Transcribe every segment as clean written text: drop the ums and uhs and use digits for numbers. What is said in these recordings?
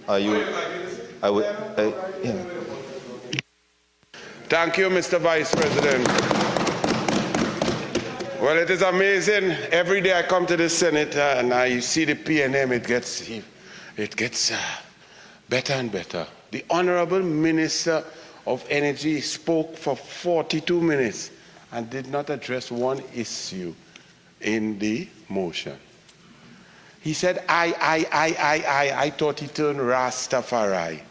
Are you? I would. Yeah. Thank you, Mr. Vice President. Well, it is amazing. Every day I come to the Senate and I see the PNM, it gets better and better. The Honorable Minister of Energy spoke for 42 minutes and did not address one issue in the motion. He said, I thought he turned Rastafari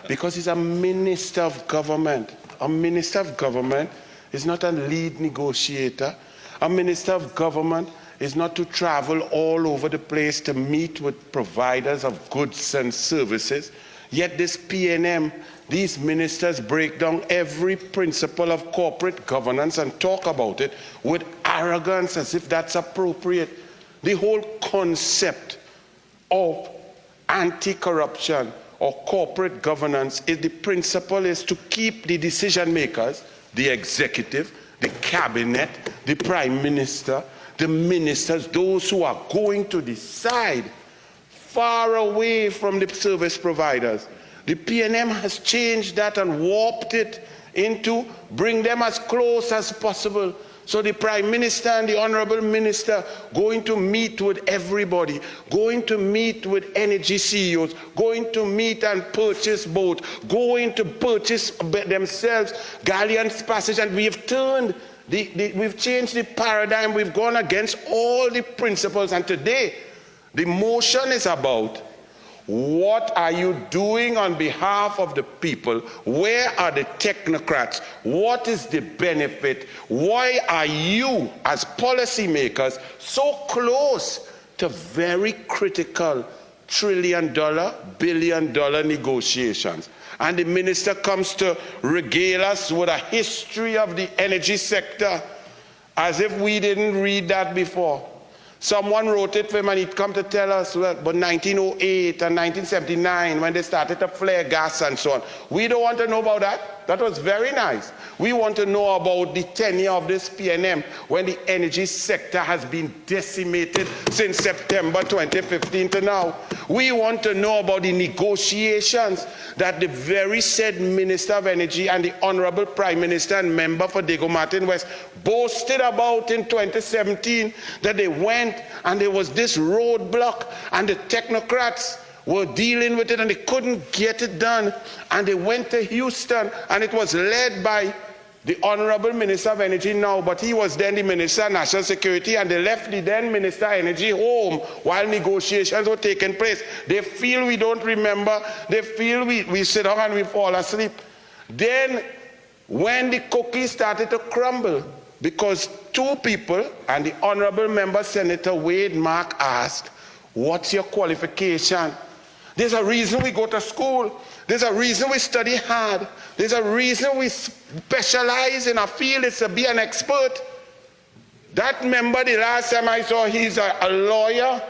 because he's a minister of government. A minister of government is not a lead negotiator. A minister of government is not to travel all over the place to meet with providers of goods and services. Yet this PNM, these ministers break down every principle of corporate governance and talk about it with arrogance as if that's appropriate. The whole concept of anti-corruption or corporate governance is the principle is to keep the decision makers, the executive, the cabinet, the prime minister, the ministers, those who are going to decide, far away from the service providers. The PNM has changed that and warped it into bring them as close as possible. So the Prime Minister and the Honorable Minister going to meet with everybody, going to meet with energy CEOs, going to meet and purchase boats, going to purchase themselves Galleon's Passage, and we've turned, we've changed the paradigm, we've gone against all the principles, and today the motion is about what are you doing on behalf of the people? Where are the technocrats? What is the benefit? Why are you, as policymakers, so close to very critical trillion-dollar, billion-dollar negotiations? And the minister comes to regale us with a history of the energy sector as if we didn't read that before. Someone wrote it for him and he'd come to tell us, well, but 1908 and 1979 when they started to flare gas and so on. We don't want to know about that. That was very nice. We want to know about the tenure of this PNM when the energy sector has been decimated since September 2015 to now. We want to know about the negotiations that the very said Minister of Energy and the Honorable Prime Minister and member for Diego Martin West boasted about in 2017, that they went and there was this roadblock and the technocrats were dealing with it and they couldn't get it done, and they went to Houston and it was led by the Honorable Minister of Energy now, but he was then the Minister of National Security, and they left the then Minister of Energy home while negotiations were taking place. They feel we don't remember, they feel we sit down and we fall asleep. Then when the cookie started to crumble, because two people, and the Honorable Member Senator Wade Mark asked, what's your qualification? There's a reason we go to school. There's a reason we study hard. There's a reason we specialize in a field. It's to be an expert. That member, the last time I saw, he's a lawyer,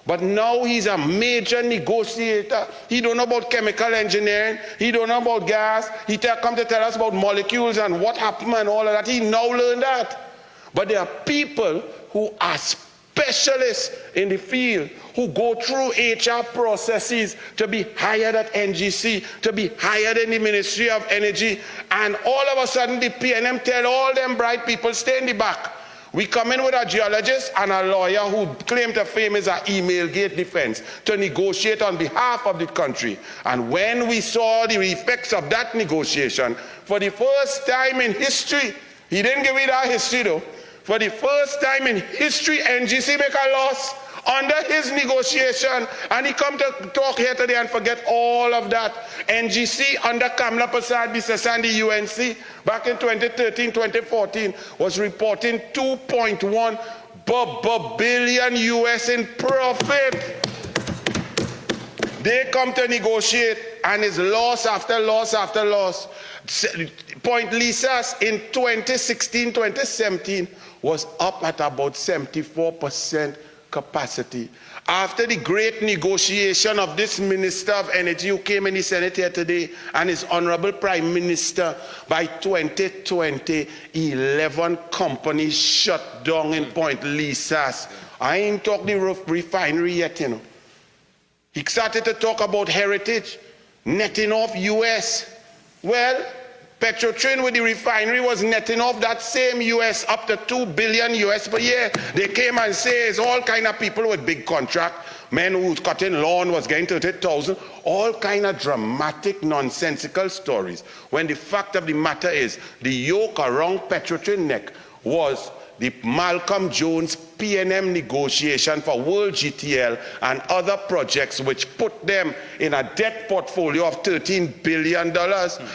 but now he's a major negotiator. He don't know about chemical engineering. He don't know about gas. He come to tell us about molecules and what happened and all of that. He now learned that. But there are people who are specialists in the field who go through HR processes to be hired at NGC, to be hired in the Ministry of Energy, and all of a sudden the PNM tell all them bright people, stay in the back. We come in with a geologist and a lawyer who claim to fame is an email gate defense to negotiate on behalf of the country. And when we saw the effects of that negotiation, for the first time in history, he didn't give me that history though, for the first time in history, NGC make a loss under his negotiation, and he come to talk here today and forget all of that. NGC under Kamla Prasad Bisesa and the UNC back in 2013, 2014 was reporting 2.1 billion US in profit. They come to negotiate and it's loss after loss after loss. Point Lisas in 2016, 2017 was up at about 74% capacity. After the great negotiation of this Minister of Energy who came in the Senate here today and his Honorable Prime Minister, by 2020, 11 companies shut down in Point Lisas. I ain't talk the refinery yet, you know. He started to talk about heritage, netting off US. Well, Petrotrin with the refinery was netting off that same US up to 2 billion US per year. They came and says all kind of people with big contract, men who's cutting lawn was getting 30,000, all kind of dramatic, nonsensical stories. When the fact of the matter is, the yoke around Petrotrin neck was the Malcolm Jones P&M negotiation for World GTL and other projects which put them in a debt portfolio of $13 billion,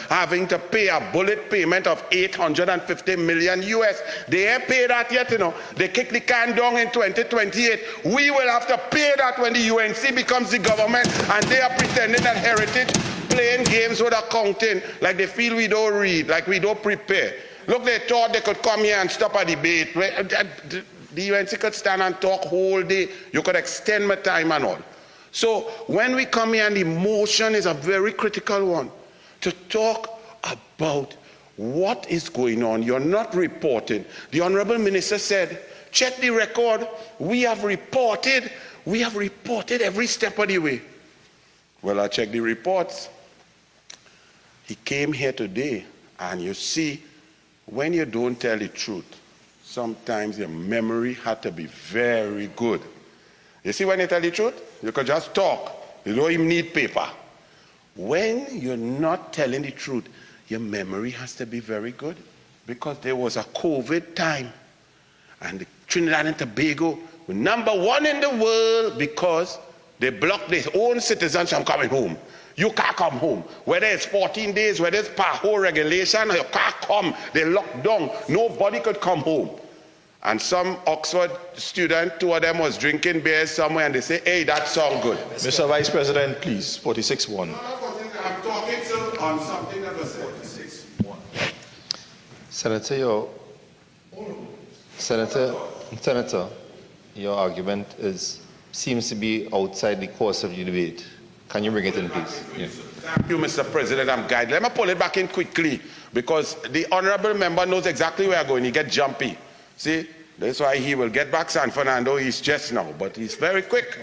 having to pay a bullet payment of 850 million US. They ain't paid that yet, you know. They kick the can down in 2028. We will have to pay that when the UNC becomes the government, and they are pretending that heritage, playing games with accounting, like they feel we don't read, like we don't prepare. Look, they thought they could come here and stop a debate. The UNC could stand and talk whole day. You could extend my time and all. So when we come here, and the motion is a very critical one, to talk about what is going on. You're not reporting. The Honorable Minister said, check the record. We have reported every step of the way. Well, I checked the reports. He came here today, and you see, when you don't tell the truth, sometimes your memory had to be very good. You see, when you tell the truth, you could just talk. You don't even need paper. When you're not telling the truth, your memory has to be very good, because there was a COVID time, and Trinidad and Tobago were #1 in the world because they blocked their own citizens from coming home. You can't come home. Whether it's 14 days, whether it's PAHO regulation, you can't come. They locked down. Nobody could come home. And some Oxford student, 2 of them was drinking beer somewhere, and they say, hey, that sounds good. Mr. Vice President, please, 46-1. I'm talking on something that was 46-1. Senator, your argument seems to be outside the course of the debate. Can you bring it in, please? Yeah. Thank you, Mr. President. I'm guided. Let me pull it back in quickly, because the honorable member knows exactly where I'm going. He gets jumpy. See, that's why he will get back San Fernando. He's just now, but he's very quick.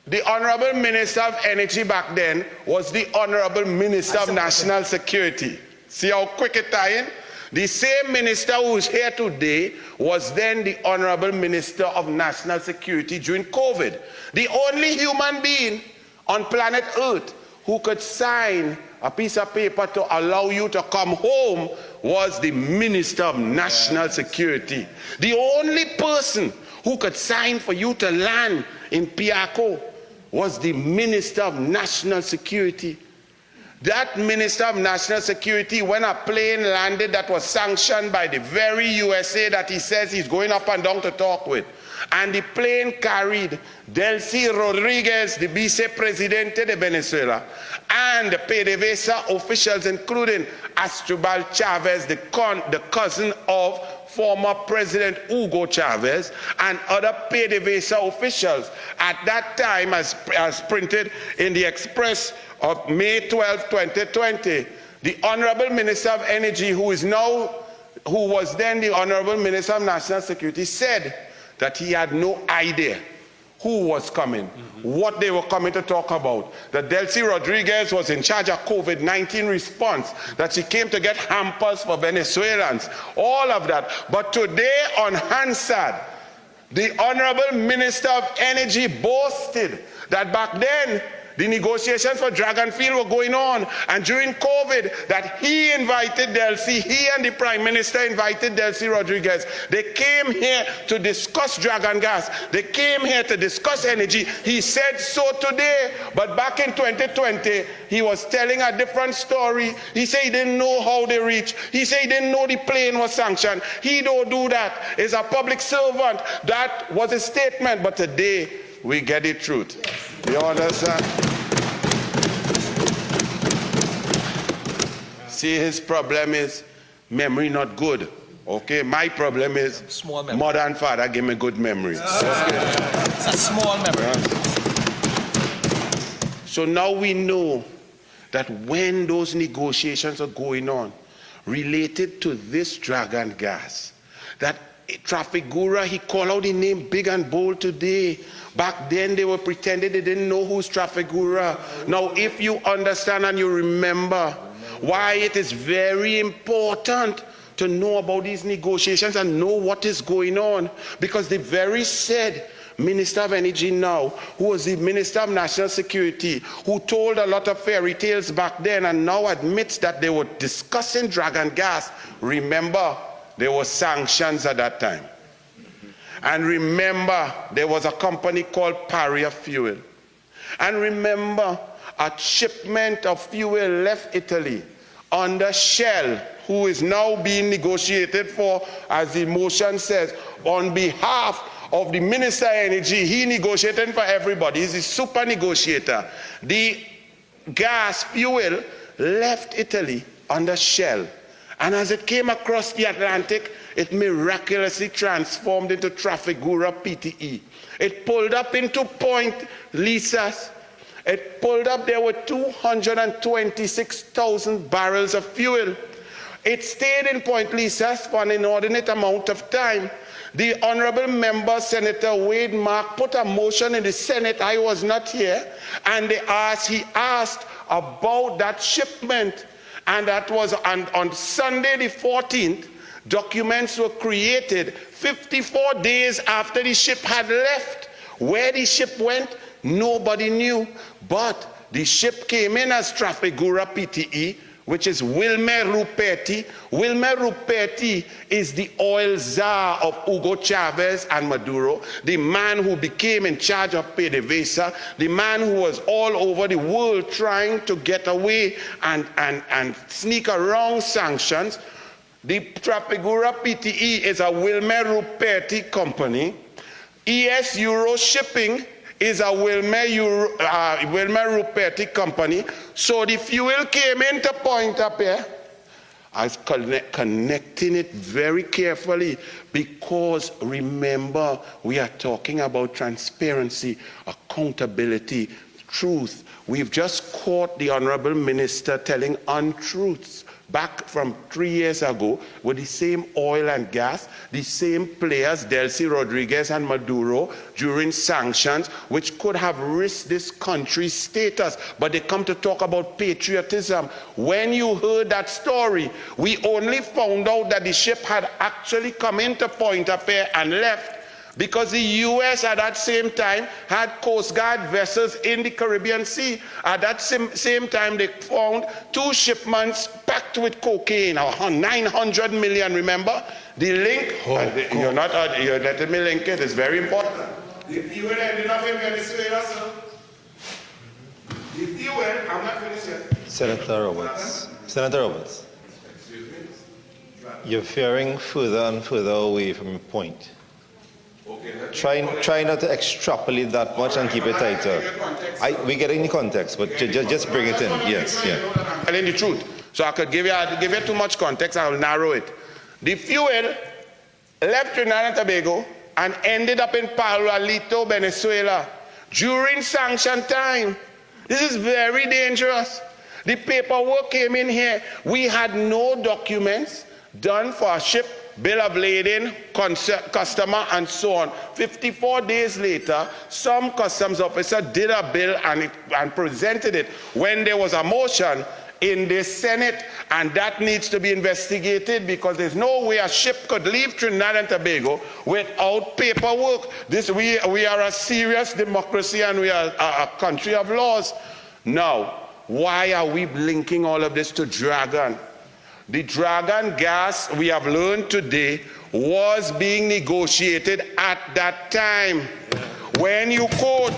The Honorable Minister of Energy back then was the Honorable Minister of National Security. See how quick it ties in? The same minister who's here today was then the Honorable Minister of National Security during COVID. The only human being on planet Earth who could sign a piece of paper to allow you to come home was the Minister of National Security. The only person who could sign for you to land in Piaco was the Minister of National Security. That Minister of National Security, when a plane landed that was sanctioned by the very USA that he says he's going up and down to talk with, and the plane carried Delcy Rodriguez, the vice-presidente de Venezuela, and the PDVSA officials, including Astrobal Chavez, the cousin of former President Hugo Chavez, and other PDVSA officials. At that time, as printed in the Express of May 12, 2020, the Honorable Minister of Energy, who was then the Honorable Minister of National Security, said that he had no idea who was coming, what they were coming to talk about. That Delcy Rodriguez was in charge of COVID-19 response, that she came to get hampers for Venezuelans, all of that. But today on Hansard, the Honorable Minister of Energy boasted that back then the negotiations for Dragonfield were going on, and during COVID that he invited Delcy, he and the Prime Minister invited Delcy Rodriguez. They came here to discuss Dragon Gas. They came here to discuss energy. He said so today, but back in 2020, he was telling a different story. He said he didn't know how they reached. He said he didn't know the plane was sanctioned. He don't do that. He's a public servant. That was a statement, but today we get the truth. You understand? See, his problem is memory not good. Okay, my problem is small memory. Mother and father give me good memory. Okay. It's a small memory. So now we know that when those negotiations are going on related to this Dragon Gas, that Trafigura, he called out the name big and bold today. Back then they were pretending they didn't know who's Trafigura. Now if you understand and you remember why it is very important to know about these negotiations and know what is going on, because the very said Minister of Energy now, who was the Minister of National Security, who told a lot of fairy tales back then and now admits that they were discussing dragon gas. Remember, there were sanctions at that time. And remember, there was a company called Paria Fuel. And remember, a shipment of fuel left Italy under Shell, who is now being negotiated for, as the motion says, on behalf of the Minister of Energy. He negotiated for everybody. He's a super negotiator. The gas fuel left Italy under Shell. And as it came across the Atlantic, it miraculously transformed into Trafigura PTE. It pulled up into Point Lisas. It pulled up, there were 226,000 barrels of fuel. It stayed in Point Lisas for an inordinate amount of time. The honorable member, Senator Wade Mark, put a motion in the Senate. I was not here. And he asked about that shipment. And that was on Sunday the 14th, documents were created 54 days after the ship had left. Where the ship went, nobody knew. But the ship came in as Trafigura PTE, which is Wilmer Ruperti. Wilmer Ruperti is the oil czar of Hugo Chavez and Maduro, the man who became in charge of PDVSA, the man who was all over the world trying to get away and sneak around sanctions. The Trafigura PTE is a Wilmer Ruperti company. ES Euro Shipping is a Wilmer Ruperti company. So the fuel came into Point up here. I was connecting it very carefully, because remember, we are talking about transparency, accountability, truth. We've just caught the Honorable Minister telling untruths back from 3 years ago with the same oil and gas, the same players, Delcy Rodriguez and Maduro, during sanctions, which could have risked this country's status. But they come to talk about patriotism. When you heard that story, we only found out that the ship had actually come into Pointe-à-Pitre and left, because the U.S. at that same time had Coast Guard vessels in the Caribbean Sea. At that same time, they found 2 shipments packed with cocaine, 900 million, remember? The link, you're letting me link it, it's very important. The fuel ended up in Venezuela, sir. The fuel, I'm not finished yet. Senator Roberts. Senator Roberts. Excuse me? You're veering further and further away from your point. Okay, Try not to extrapolate that much and keep it tighter. We're getting the context, but just bring it in. Yes, yeah. I'm telling the truth. So I could give you too much context, I will narrow it. The fuel left Trinidad and Tobago and ended up in Palo Alto, Venezuela, during sanction time. This is very dangerous. The paperwork came in here. We had no documents done for a ship, bill of lading, customer, and so on. 54 days later, some customs officer did a bill and presented it when there was a motion in the Senate, and that needs to be investigated, because there's no way a ship could leave Trinidad and Tobago without paperwork. We are a serious democracy, and we are a country of laws. Now, why are we linking all of this to Dragon? The Dragon gas, we have learned today, was being negotiated at that time. When you quote,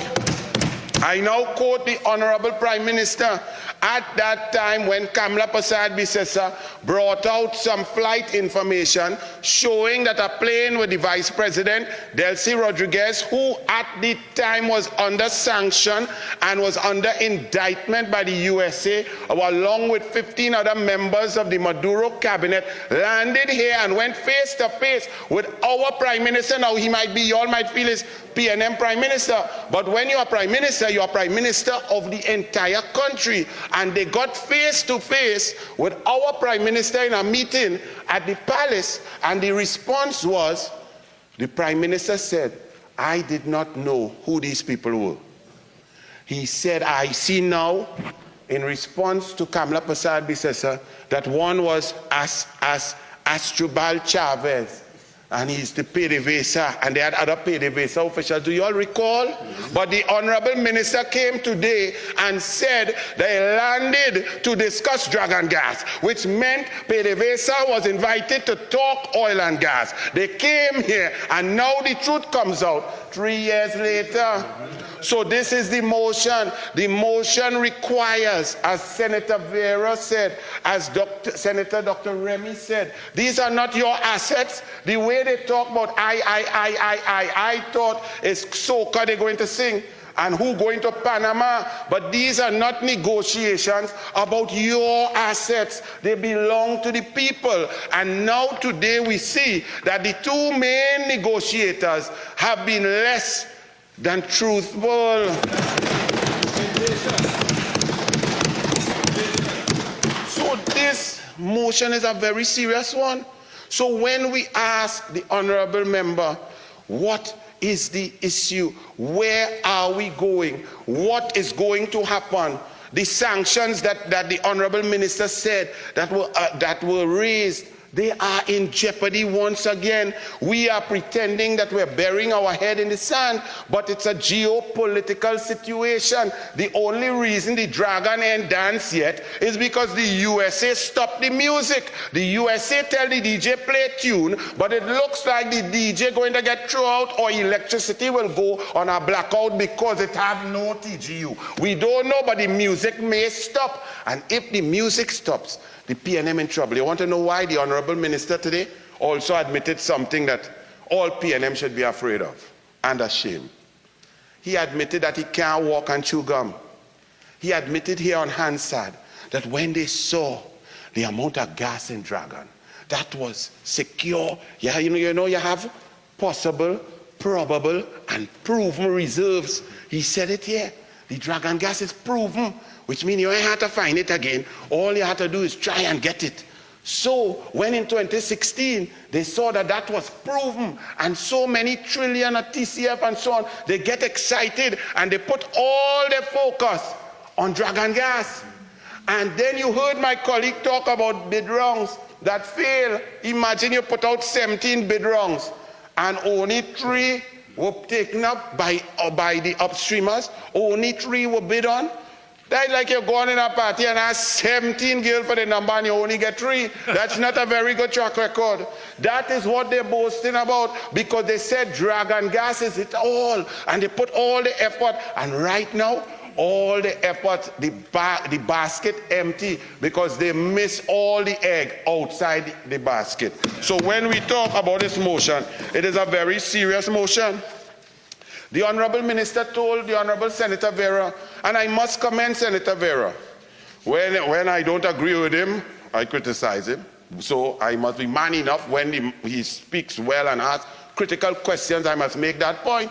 I now quote the Honorable Prime Minister, at that time when Kamla Prasad Bisesa brought out some flight information showing that a plane with the Vice President, Delcy Rodriguez, who at the time was under sanction and was under indictment by the USA, along with 15 other members of the Maduro cabinet, landed here and went face to face with our Prime Minister. Now he might be, you all might feel his PNM Prime Minister, but when you are Prime Minister, you are Prime Minister of the entire country. And they got face to face with our Prime Minister in a meeting at the palace, and the response was, The Prime Minister said, I did not know who these people were. He said, I see now, in response to Kamala Persad-Bissessar, that one was Astrubal Chavez, and he's the PDVSA, and they had other PDVSA officials. Do you all recall? But the Honorable Minister came today and said they landed to discuss drug and gas, which meant PDVSA was invited to talk oil and gas. They came here, and now the truth comes out 3 years later. So this is the motion. The motion requires, as Senator Vera said, as Senator Dr. Remy said, these are not your assets. The way they talk about I thought is soca they're going to sing, and who going to Panama. But these are not negotiations about your assets. They belong to the people. And now today we see that the two main negotiators have been less than truthful. So this motion is a very serious one. So when we ask the honorable member, what is the issue? Where are we going? What is going to happen? The sanctions that the honorable minister said that were raised, they are in jeopardy once again. We are pretending that we're burying our head in the sand, but it's a geopolitical situation. The only reason the dragon ain't danced yet is because the USA stopped the music. The USA tell the DJ play tune, but it looks like the DJ going to get thrown out or electricity will go on a blackout because it have no TGU. We don't know, but the music may stop. And if the music stops, the PNM in trouble. You want to know why? The Honorable Minister today also admitted something that all PNM should be afraid of and ashamed. He admitted that he can't walk and chew gum. He admitted here on Hansard that when they saw the amount of gas in Dragon, that was secure. Yeah, you know you have possible, probable, and proven reserves. He said it here. The Dragon gas is proven, which means you ain't have to find it again. All you have to do is try and get it. So when in 2016 they saw that that was proven, and so many trillion of TCF and so on, they get excited and they put all their focus on Dragon gas. And then you heard my colleague talk about bid rounds that fail. Imagine you put out 17 bid rounds and only 3 were taken up by the upstreamers. Only 3 were bid on. That's like you're going in a party and ask 17 girls for the number and you only get 3. That's not a very good track record. That is what they're boasting about, because they said Dragon gas is it all, and they put all the effort, and right now all the effort, the basket empty, because they miss all the egg outside the basket. So when we talk about this motion, it is a very serious motion. The Honorable Minister told the Honorable Senator Vera, and I must commend Senator Vera. When I don't agree with him, I criticize him. So I must be man enough when he speaks well and asks critical questions, I must make that point.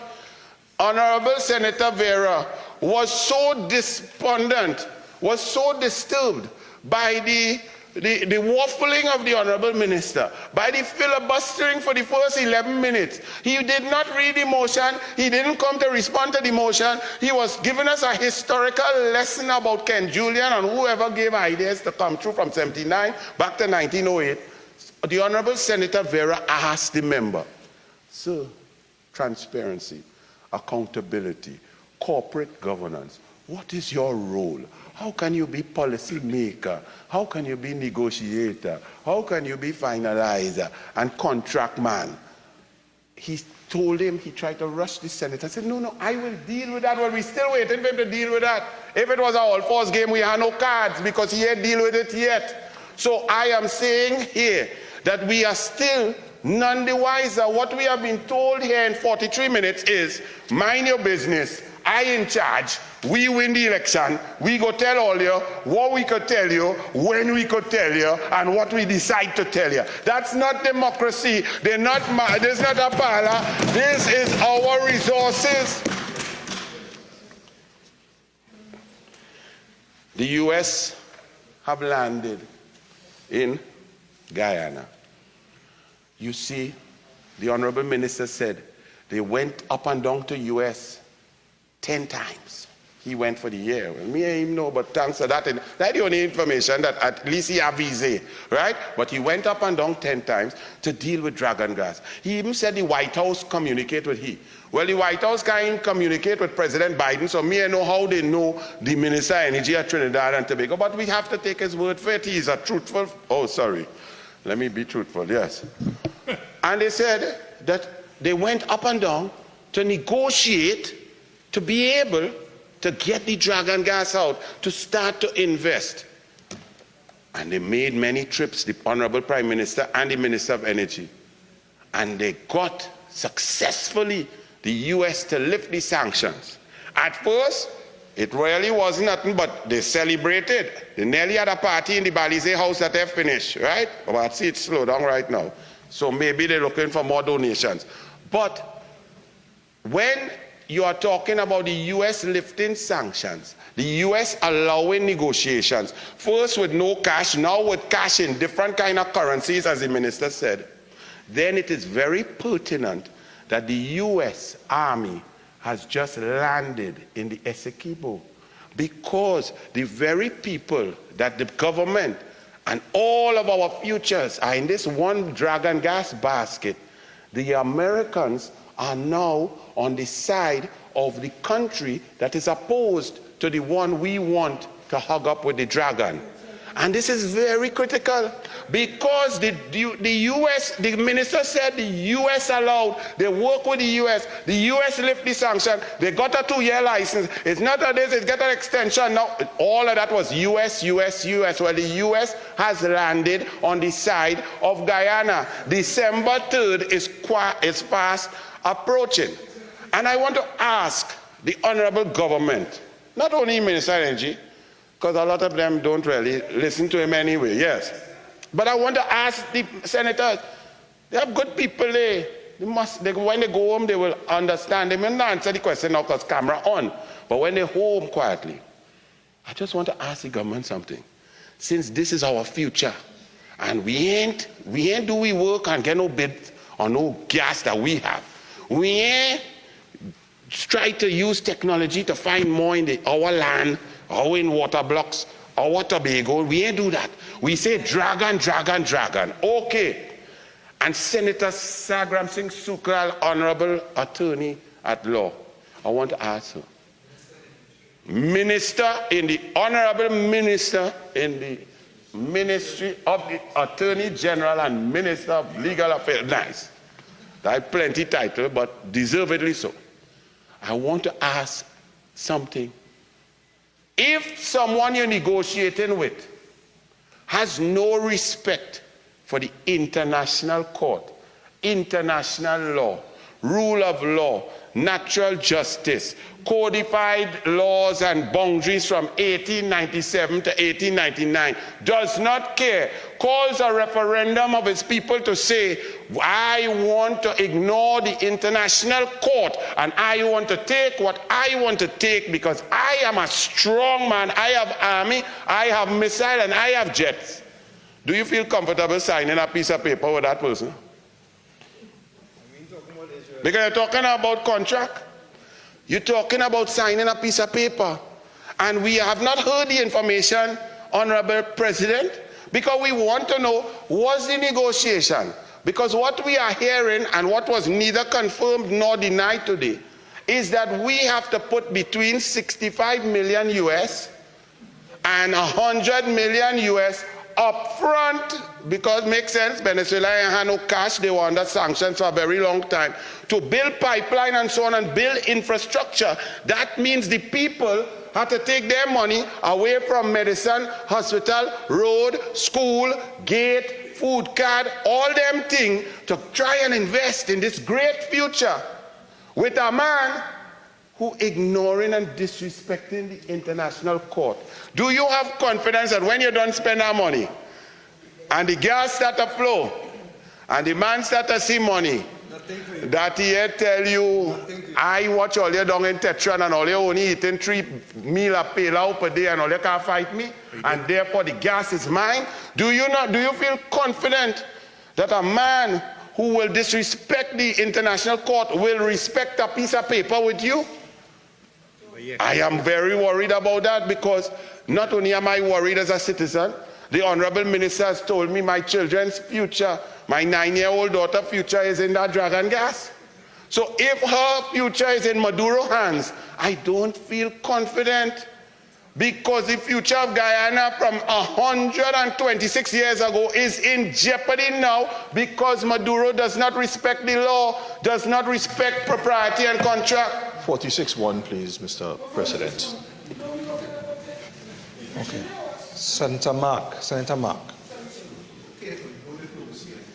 Honorable Senator Vera was so despondent, was so disturbed by the waffling of the Honorable Minister, by the filibustering for the first 11 minutes. He did not read the motion. He didn't come to respond to the motion. He was giving us a historical lesson about Ken Julian and whoever gave ideas to come through from 79 back to 1908. The Honorable Senator Vera asked the member, sir, transparency, accountability, corporate governance, what is your role? How can you be policy maker? How can you be negotiator? How can you be finalizer and contract man? He told him, he tried to rush the senator. I said, no, I will deal with that. Well, we're still waiting for him to deal with that. If it was an all-force game, we had no cards because he ain't deal with it yet. So I am saying here that we are still none the wiser. What we have been told here in 43 minutes is, mind your business. I in charge. We win the election. We go tell all you what we could tell you, when we could tell you, and what we decide to tell you. That's not democracy. This is not a parlor. This is our resources. The US have landed in Guyana. You see, the Honorable Minister said they went up and down to US 10 times. He went for the year. Well, me and him know, but thanks to that, that's the only information that at least he have visa, right? But he went up and down 10 times to deal with dragon gas. He even said the White House communicate with he. Well, the White House can't communicate with President Biden, so me I know how they know the Minister of Energy at Trinidad and Tobago, but we have to take his word for it. He is a truthful, oh, sorry. Let me be truthful, yes. And they said that they went up and down to negotiate to be able to get the dragon gas out, to start to invest. And they made many trips, the Honorable Prime Minister and the Minister of Energy. And they got successfully the US to lift the sanctions. At first, it really wasn't nothing, but they celebrated. They nearly had a party in the Balize house that they finished, right? But I see it slow down right now. So maybe they're looking for more donations. But when you are talking about the US lifting sanctions, the US allowing negotiations, first with no cash, now with cash in different kind of currencies, as the minister said, then it is very pertinent that the US Army has just landed in the Essequibo, because the very people that the government and all of our futures are in this one dragon gas basket, the Americans are now on the side of the country that is opposed to the one we want to hug up with the dragon. And this is very critical, because the US, the minister said the US allowed, they work with the US lift the sanction, they got a 2-year license. It's not that this, it got an extension now. All of that was US. Well, the US has landed on the side of Guyana. December 3rd is fast approaching. And I want to ask the honorable government, not only Minister of Energy, because a lot of them don't really listen to him anyway, yes. But I want to ask the senators, they have good people there. When they go home, they will understand. They may not answer the question now because camera on. But when they're home quietly, I just want to ask the government something. Since this is our future, and we ain't do we work and get no bid on no gas that we have. We ain't try to use technology to find more in our land, or in water blocks, or Tobago. We ain't do that. We say dragon. Okay. And Senator Sagram Singh Sukral, Honorable Attorney at Law, I want to ask her. Honorable Minister in the Ministry of the Attorney General and Minister of Legal Affairs. Nice. I have plenty title, but deservedly so. I want to ask something. If someone you're negotiating with has no respect for the international court, international law, rule of law, natural justice, codified laws and boundaries from 1897 to 1899, does not care, calls a referendum of his people to say, I want to ignore the international court and I want to take what I want to take because I am a strong man, I have army, I have missile and I have jets. Do you feel comfortable signing a piece of paper with that person? Because you're talking about contract. You're talking about signing a piece of paper. And we have not heard the information, Honorable President, because we want to know, what's the negotiation? Because what we are hearing and what was neither confirmed nor denied today is that we have to put between 65 million US and 100 million US up front, because it makes sense, Venezuela had no cash, they were under sanctions for a very long time, to build pipeline and so on and build infrastructure. That means the people had to take their money away from medicine, hospital, road, school, gate, food card, all them things to try and invest in this great future with a man who ignoring and disrespecting the international court. Do you have confidence that when you don't spend our money and the gas start to flow and the man start to see money, that he tell you, I watch all you down in Tetron and all you only eating 3 meal a pail per day and all you can't fight me, and therefore the gas is mine? Do you feel confident that a man who will disrespect the international court will respect a piece of paper with you? I am very worried about that, because not only am I worried as a citizen, the Honorable Minister has told me my children's future, my 9-year-old daughter's future is in that dragon gas. So if her future is in Maduro hands, I don't feel confident, because the future of Guyana from 126 years ago is in jeopardy now, because Maduro does not respect the law, does not respect propriety and contract. 46-1, please, Mr. President. Okay. Senator Mark.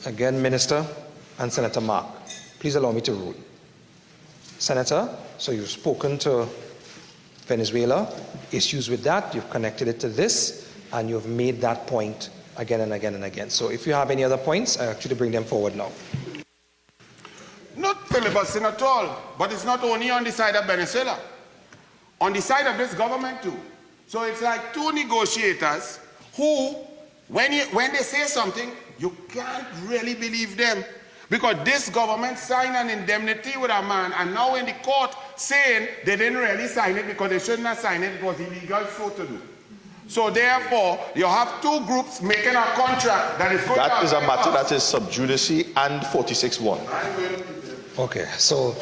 Again, Minister and Senator Mark. Please allow me to rule. Senator, so you've spoken to Venezuela, issues with that, you've connected it to this, and you've made that point again and again and again. So if you have any other points, I ask you to bring them forward now. Not filibustering at all, but it's not only on the side of Venezuela, on the side of this government too. So it's like two negotiators who, when they say something, you can't really believe them. Because this government signed an indemnity with a man, and now in the court saying they didn't really sign it because they shouldn't have signed it, it was illegal so to do. So therefore, you have two groups making a contract that is going That to is a matter that is sub judice and 46-1. Okay, so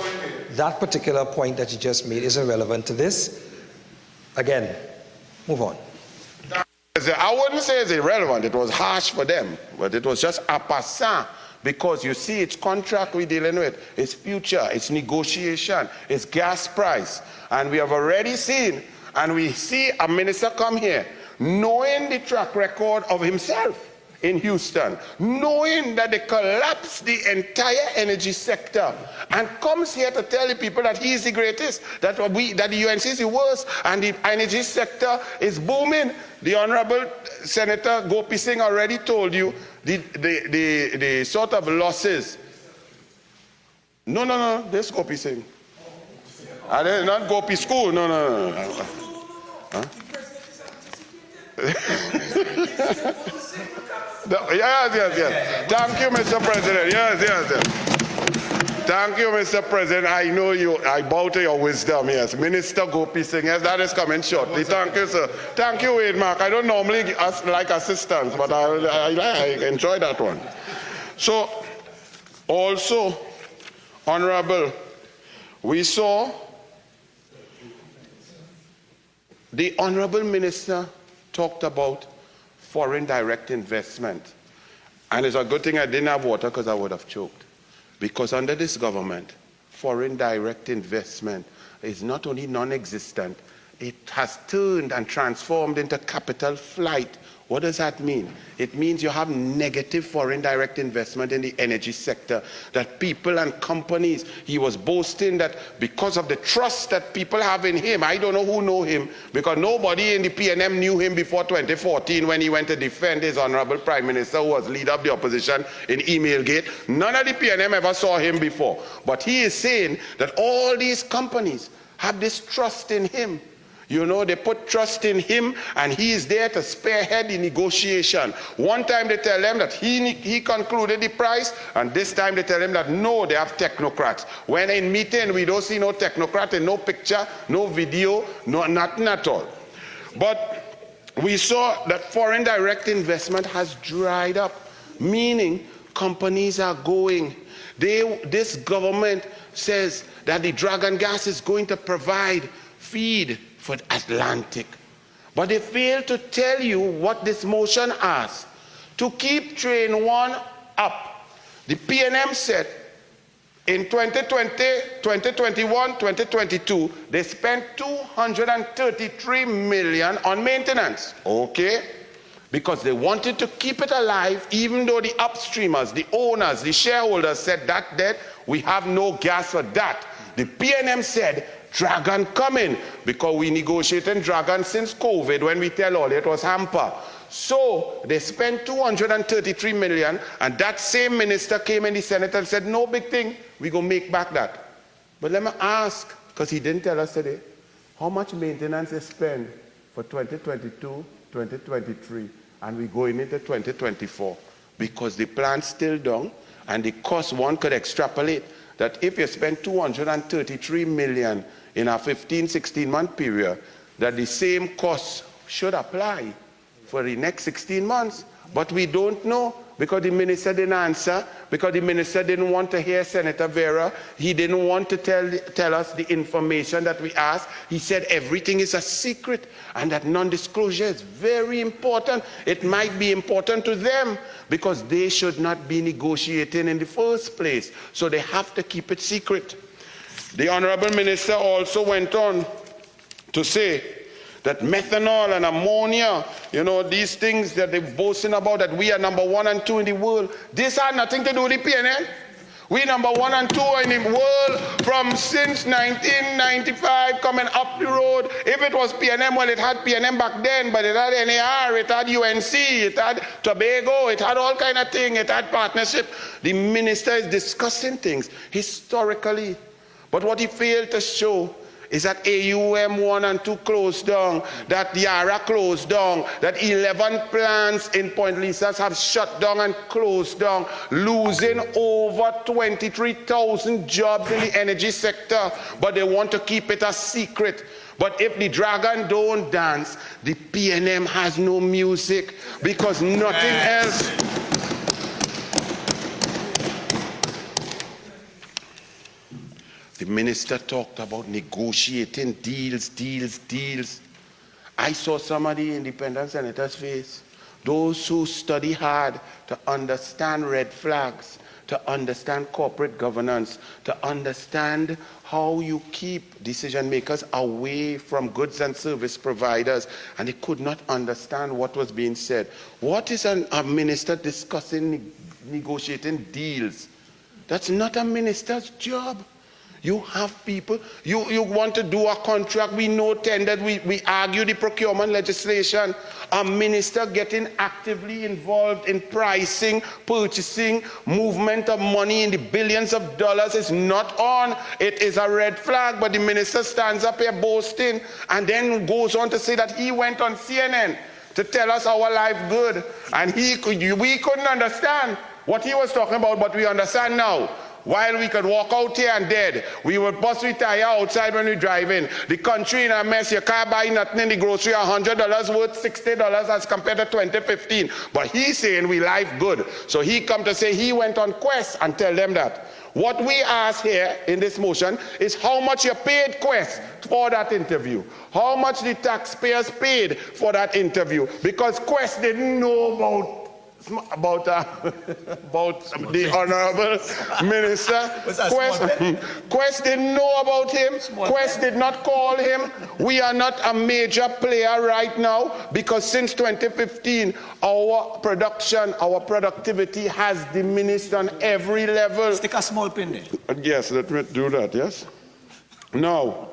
that particular point that you just made is irrelevant to this. Again, move on. I wouldn't say it's irrelevant, it was harsh for them, but it was just a passant. Because you see, it's contract we're dealing with, it's future, it's negotiation, it's gas price. And we have already seen, and we see a minister come here, knowing the track record of himself in Houston, knowing that they collapsed the entire energy sector, and comes here to tell the people that he is the greatest, that the UNC is the worst, and the energy sector is booming. The Honorable Senator Gopi Singh already told you the sort of losses. No, this Gopi Singh. Not Gopi School, no. Huh? Yes. Thank you, Mr. President. Yes. Thank you, Mr. President. I know you, I bow to your wisdom, yes. Minister Gopi Singh, yes, that is coming shortly. Thank you, sir. Thank you, Wade Mark. I don't normally like assistance, but I enjoy that one. So, also, Honorable, we saw the Honorable Minister talked about foreign direct investment. And it's a good thing I didn't have water, because I would have choked. Because under this government, foreign direct investment is not only non-existent, it has turned and transformed into capital flight. What does that mean? It means you have negative foreign direct investment in the energy sector, that people and companies, he was boasting that because of the trust that people have in him, I don't know who know him, because nobody in the PNM knew him before 2014 when he went to defend his Honorable Prime Minister, who was leader of the opposition in Emailgate. None of the PNM ever saw him before. But he is saying that all these companies have this trust in him. You know, they put trust in him, and he is there to spearhead the negotiation. One time they tell them that he concluded the price, and this time they tell him that no, they have technocrats. When in meeting, we don't see no technocrat and no picture, no video, no nothing at all. But we saw that foreign direct investment has dried up, meaning companies are going. This government says that the dragon gas is going to provide feed for Atlantic. But they fail to tell you what this motion asks. To keep train 1 up, the PNM said in 2020, 2021, 2022, they spent $233 million on maintenance. Okay? Because they wanted to keep it alive, even though the upstreamers, the owners, the shareholders said that debt, we have no gas for that. The PNM said, Dragon coming, because we negotiated Dragon since COVID when we tell all it was hamper. So they spent $233 million, and that same minister came in the Senate and said, no big thing, we go make back that. But let me ask, because he didn't tell us today, how much maintenance is spent for 2022, 2023, and we going into 2024? Because the plant's still down, And the cost, one could extrapolate that if you spend 233 million in a 15-16-month period, that the same cost should apply for the next 16 months. But we don't know, because the minister didn't answer, because the minister didn't want to hear Senator Vera. He didn't want to tell us the information that we asked. He said everything is a secret and that non-disclosure is very important. It might be important to them because they should not be negotiating in the first place. So they have to keep it secret. The Honorable Minister also went on to say that methanol and ammonia, these things that they're boasting about, that we are number 1 and 2 in the world, this had nothing to do with the PNM. We number 1 and 2 in the world from since 1995 coming up the road. If it was PNM, well, it had PNM back then, but it had NAR, it had UNC, it had Tobago, it had all kind of things, it had partnership. The minister is discussing things historically. But what he failed to show is that AUM 1 and 2 closed down, that Yara closed down, that 11 plants in Point Lisas have shut down and closed down, losing over 23,000 jobs in the energy sector, but they want to keep it a secret. But if the dragon don't dance, the PNM has no music, because nothing else. The minister talked about negotiating deals. I saw some of the independent senators' face. Those who study hard to understand red flags, to understand corporate governance, to understand how you keep decision makers away from goods and service providers, and they could not understand what was being said. What is a minister discussing negotiating deals? That's not a minister's job. You have people, you want to do a contract, we know tendered, we argue the procurement legislation. A minister getting actively involved in pricing, purchasing, movement of money in the billions of dollars is not on. It is a red flag, but the minister stands up here boasting and then goes on to say that he went on CNN to tell us our life good. And we couldn't understand what he was talking about, but we understand now. While we could walk out here and dead, we would bust we tire outside when we drive in. The country in a mess, you can't buy nothing in the grocery, $100 worth $60 as compared to 2015. But he's saying we life good. So he come to say he went on Quest and tell them that. What we ask here in this motion is how much you paid Quest for that interview. How much the taxpayers paid for that interview. Because Quest didn't know about the Honorable Minister. Quest didn't know about him. Quest did not call him. We are not a major player right now because since 2015, our production, our productivity has diminished on every level. Stick a small pin there. Yes, let me do that, yes. Now,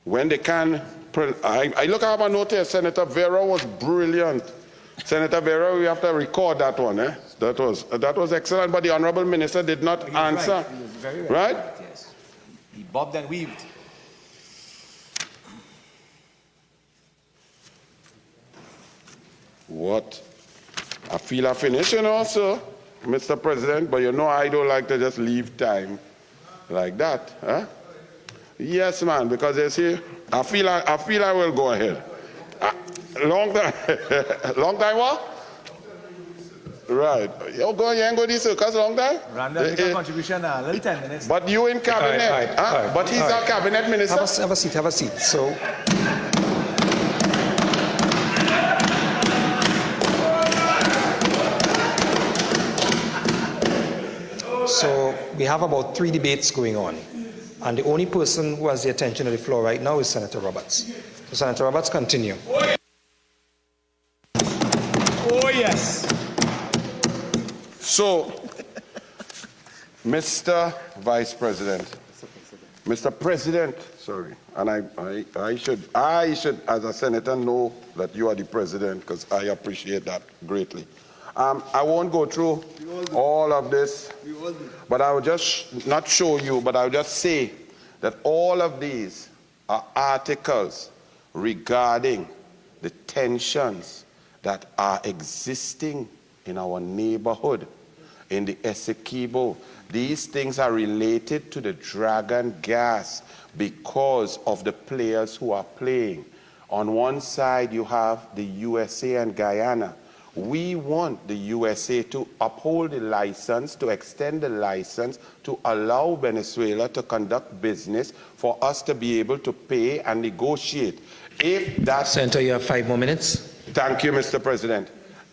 when they can, I look at my note here, Senator Vera was brilliant. Senator Vera, we have to record that one. That was excellent, but the Honorable Minister did not answer. Right. He was very right? Yes. He bobbed and weaved. What? I feel I finished, sir, Mr. President, but I don't like to just leave time like that. Huh? Yes, man, because you see, I feel I will go ahead. Long time. Long time what? Right. You ain't go this circus long time? Randall, make a contribution a little 10 minutes. But you in cabinet. All right, but he's our cabinet minister. Have a seat. So we have about 3 debates going on. And the only person who has the attention of the floor right now is Senator Roberts. So Senator Roberts, continue. Oh, yes. So, Mr. Vice President, Mr. President, sorry, and I should, as a senator, know that you are the president because I appreciate that greatly. I won't go through all of this, but I will just not show you, but I will just say that all of these are articles regarding the tensions that are existing in our neighborhood. in the Essequibo. These things are related to the dragon gas because of the players who are playing. On one side, you have the USA and Guyana. We want the USA to uphold the license, to extend the license, to allow Venezuela to conduct business, for us to be able to pay and negotiate. If that... Senator, you have 5 more minutes. Thank you, Mr. President.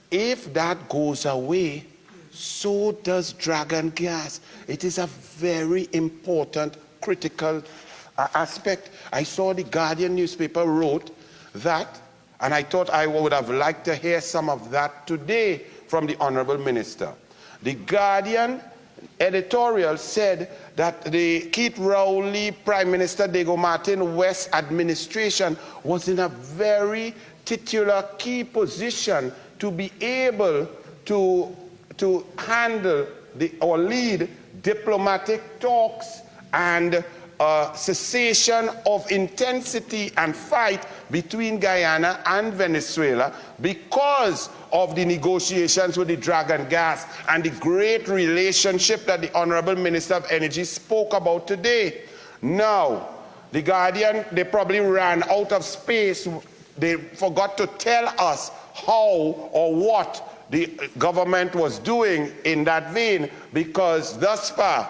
If that goes away, so does dragon gas. It is a very important, critical aspect. I saw the Guardian newspaper wrote that, and I thought I would have liked to hear some of that today from the Honorable Minister. The Guardian editorial said that the Keith Rowley Prime Minister Diego Martin West administration was in a very titular key position to be able to handle or lead diplomatic talks and cessation of intensity and fight between Guyana and Venezuela because of the negotiations with the dragon gas and the great relationship that the Honorable Minister of Energy spoke about today. Now, the Guardian, they probably ran out of space. They forgot to tell us how or what the government was doing in that vein, because thus far,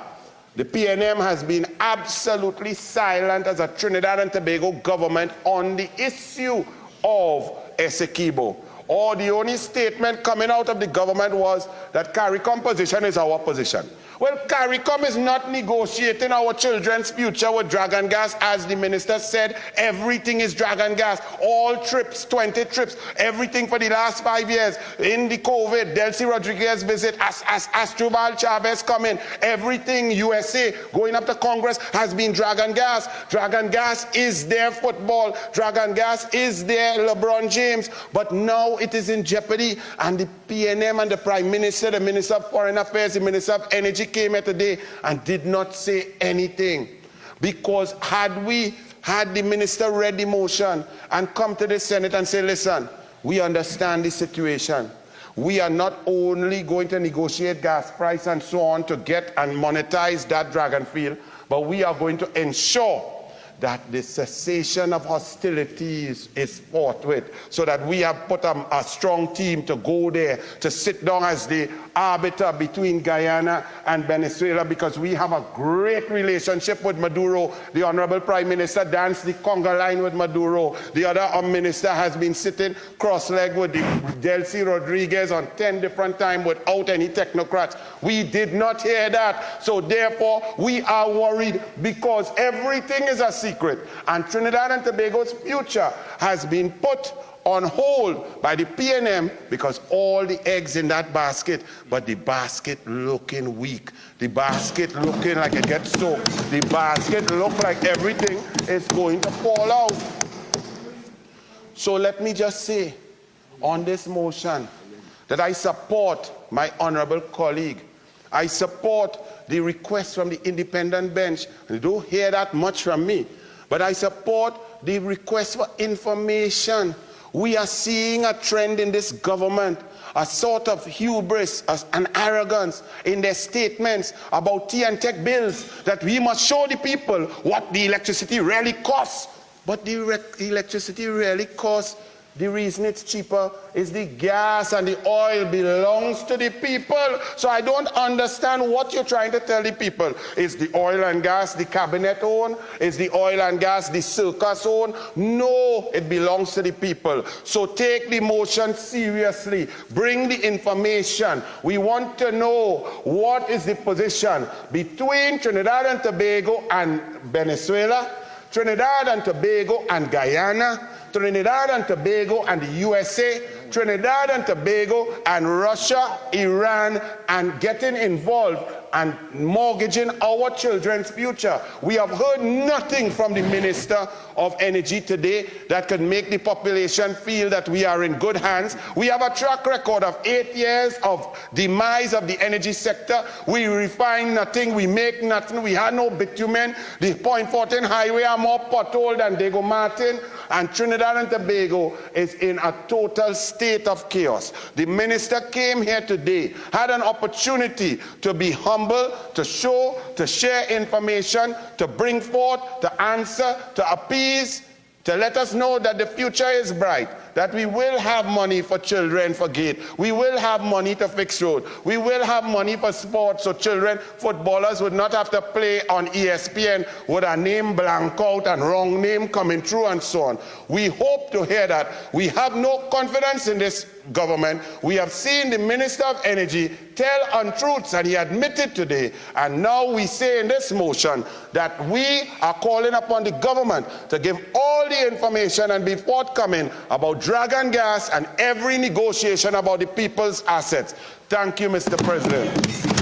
the PNM has been absolutely silent as a Trinidad and Tobago government on the issue of Essequibo. Or the only statement coming out of the government was that CARICOM position is our position. Well, CARICOM is not negotiating our children's future with dragon gas. As the minister said, everything is dragon gas. All trips, 20 trips, everything for the last 5 years. In the COVID, Delcy Rodriguez visit, Astrubal Chavez coming, everything USA going up to Congress has been dragon gas. Dragon gas is their football. Dragon gas is their LeBron James. But now it is in jeopardy, and the PNM and the Prime Minister, the Minister of Foreign Affairs, the Minister of Energy came here today and did not say anything. Because had the minister read the motion and come to the Senate and say, listen, we understand the situation. We are not only going to negotiate gas price and so on to get and monetize that dragon field, but we are going to ensure that the cessation of hostilities is forthwith, so that we have put a strong team to go there, to sit down as the arbiter between Guyana and Venezuela, because we have a great relationship with Maduro. The Honorable Prime Minister danced the conga line with Maduro. The other minister has been sitting cross-legged with the Delcy Rodriguez on 10 different times without any technocrats. We did not hear that. So therefore, we are worried because everything is a secret. And Trinidad and Tobago's future has been put on hold by the PNM because all the eggs in that basket, but the basket looking weak. The basket looking like it gets soaked. The basket look like everything is going to fall out. So let me just say on this motion that I support my honorable colleague. I support the request from the independent bench. You don't hear that much from me, but I support the request for information. We are seeing a trend in this government, a sort of hubris and arrogance in their statements about tea and tech bills, that we must show the people what the electricity really costs. But the electricity really costs. The reason it's cheaper is the gas and the oil belongs to the people. So I don't understand what you're trying to tell the people. Is the oil and gas the cabinet own? Is the oil and gas the circus own? No, it belongs to the people. So take the motion seriously. Bring the information. We want to know what is the position between Trinidad and Tobago and Venezuela, Trinidad and Tobago and Guyana, Trinidad and Tobago and the USA, Trinidad and Tobago and Russia, Iran, and getting involved and mortgaging our children's future. We have heard nothing from the Minister of Energy today that could make the population feel that we are in good hands. We have a track record of 8 years of demise of the energy sector. We refine nothing, we make nothing, we had no bitumen. The Point Fortin Highway are more potholed than Diego Martin, and Trinidad and Tobago is in a total state of chaos. The minister came here today, had an opportunity to be humble, to show, to share information, to bring forth, to answer, to appease, to let us know that the future is bright, that we will have money for children for gate, we will have money to fix road, we will have money for sports so children, footballers would not have to play on ESPN with a name blank out and wrong name coming through and so on. We hope to hear that. We have no confidence in this government. We have seen the Minister of Energy tell untruths, and he admitted today, and now we say in this motion that we are calling upon the government to give all the information and be forthcoming about Dragon Gas and every negotiation about the people's assets. Thank you, Mr. President.